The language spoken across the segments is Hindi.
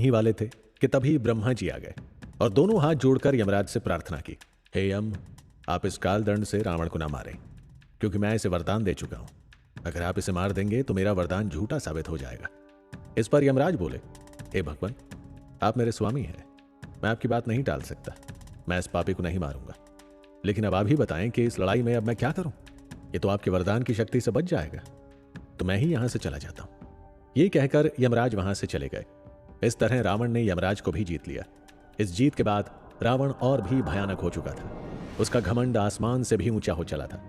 ही वाले थे कि तभी ब्रह्मा जी आ गए और दोनों हाथ जोड़कर यमराज से प्रार्थना की, हे यम, आप इस काल दंड से रावण को ना मारें, क्योंकि मैं इसे वरदान दे चुका हूं। अगर आप इसे मार देंगे तो मेरा वरदान झूठा साबित हो जाएगा। इस पर यमराज बोले, हे भगवान, आप मेरे स्वामी हैं, मैं आपकी बात नहीं टाल सकता, मैं इस पापी को नहीं मारूंगा। लेकिन अब आप ही बताएं कि इस लड़ाई में अब मैं क्या करूं? ये तो आपके वरदान की शक्ति से बच जाएगा, तो मैं ही यहां से चला जाता हूं। ये कहकर यमराज वहां से चले गए। इस तरह रावण ने यमराज को भी जीत लिया। इस जीत के बाद रावण और भी भयानक हो चुका था। उसका घमंड आसमान से भी ऊंचा हो चला था।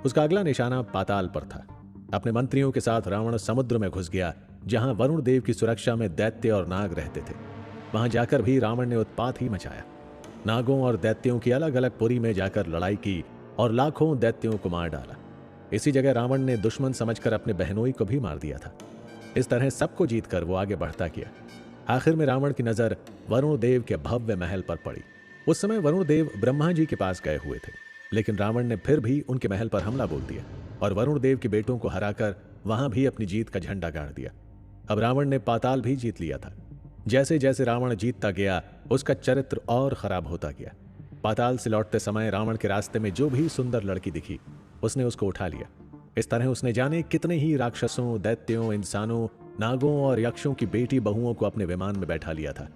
उसका अगला निशाना पाताल पर था। अपने मंत्रियों के साथ रावण समुद्र में घुस गया, जहां वरुण देव की सुरक्षा में दैत्य और नाग रहते थे। वहां जाकर भी रावण ने उत्पात ही मचाया। नागों और दैत्यों की अलग अलग पुरी में जाकर लड़ाई की और लाखों दैत्यों को मार डाला। इसी जगह रावण ने दुश्मन समझकर अपने बहनोई को भी मार दिया था। इस तरह सबको जीतकर वो आगे बढ़ता गया। आखिर में रावण की नजर वरुण देव के भव्य महल पर पड़ी। उस समय वरुण देव ब्रह्मा जी के पास गए हुए थे, लेकिन रावण ने फिर भी उनके महल पर हमला बोल दिया और वरुण देव के बेटों को हराकर वहां भी अपनी जीत का झंडा गाड़ दिया। अब रावण ने पाताल भी जीत लिया था। जैसे जैसे रावण जीतता गया, उसका चरित्र और खराब होता गया। पाताल से लौटते समय रावण के रास्ते में जो भी सुंदर लड़की दिखी, उसने उसको उठा लिया। इस तरह उसने जाने कितने ही राक्षसों, दैत्यों, इंसानों, नागों और यक्षों की बेटी बहुओं को अपने विमान में बैठा लिया था।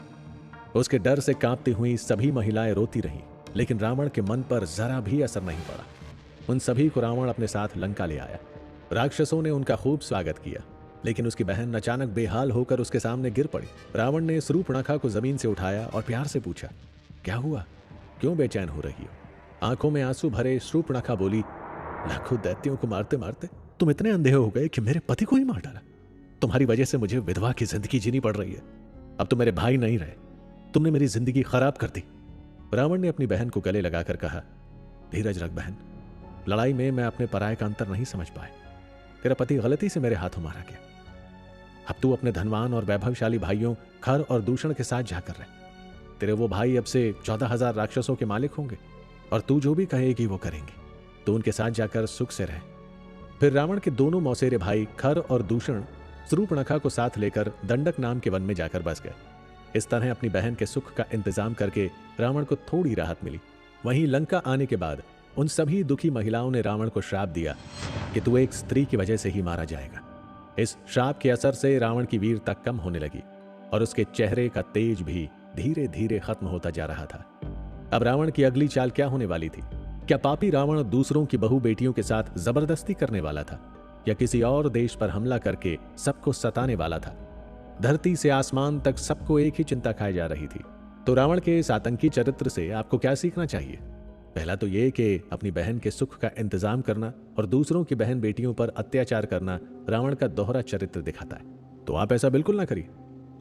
उसके डर से कांपती हुई सभी महिलाएं रोती रहीं, लेकिन रावण के मन पर जरा भी असर नहीं पड़ा। उन सभी को रावण अपने साथ लंका ले आया। राक्षसों ने उनका खूब स्वागत किया, लेकिन उसकी बहन अचानक बेहाल होकर उसके सामने गिर पड़ी। रावण ने शूर्पणखा को जमीन से उठाया और प्यार से पूछा, क्या हुआ, क्यों बेचैन हो रही हो? आंखों में आंसू भरे शूर्पणखा बोली, लाखों दैत्यों को मारते मारते तुम इतने अंधे हो गए कि मेरे पति को ही मार डाला। तुम्हारी वजह से मुझे विधवा की जिंदगी जीनी पड़ रही है। अब तो मेरे भाई नहीं रहे, तुमने मेरी जिंदगी खराब कर दी। रावण ने अपनी बहन को गले लगाकर कहा, धीरज रख बहन, लड़ाई में मैं अपने पराये का अंतर नहीं समझ पाया। तेरा पति गलती से मेरे हाथों मारा गया। अब तू अपने धनवान और वैभवशाली भाइयों खर और दूषण के साथ जाकर रहे। तेरे वो भाई अब से 14,000 राक्षसों के मालिक होंगे और तू जो भी कहेगी वो करेंगे। तो उनके साथ जाकर सुख से रहे। फिर रावण के दोनों मौसेरे भाई खर और दूषण शूर्पणखा को साथ लेकर दंडक नाम के वन में जाकर बस गए। इस तरह अपनी बहन के सुख का इंतजाम करके रावण को थोड़ी राहत मिली। वहीं लंका आने के बाद उन सभी दुखी महिलाओं ने रावण को श्राप दिया कि तू एक स्त्री की वजह से ही मारा जाएगा। इस श्राप के असर से रावण की वीरता कम होने लगी और उसके चेहरे का तेज भी धीरे धीरे खत्म होता जा रहा था। अब रावण की अगली चाल क्या होने वाली थी? क्या पापी रावण दूसरों की बहु बेटियों के साथ जबरदस्ती करने वाला था, या किसी और देश पर हमला करके सबको सताने वाला था? धरती से आसमान तक सबको एक ही चिंता खाई जा रही थी। तो रावण के इस आतंकी चरित्र से आपको क्या सीखना चाहिए? पहला तो यह कि अपनी बहन के सुख का इंतजाम करना और दूसरों की बहन बेटियों पर अत्याचार करना रावण का दोहरा चरित्र दिखाता है। तो आप ऐसा बिल्कुल ना करिए।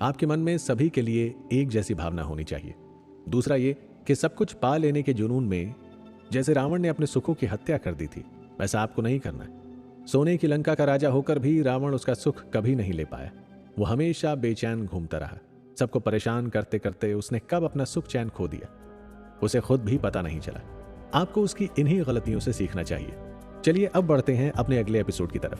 आपके मन में सभी के लिए एक जैसी भावना होनी चाहिए। दूसरा ये कि सब कुछ पा लेने के जुनून में जैसे रावण ने अपने सुखों की हत्या कर दी थी, वैसा आपको नहीं करना है। सोने की लंका का राजा होकर भी रावण उसका सुख कभी नहीं ले पाया। वो हमेशा बेचैन घूमता रहा। सबको परेशान करते करते उसने कब अपना सुख चैन खो दिया, उसे खुद भी पता नहीं चला। आपको उसकी इन्हीं गलतियों से सीखना चाहिए। चलिए अब बढ़ते हैं अपने अगले एपिसोड की तरफ।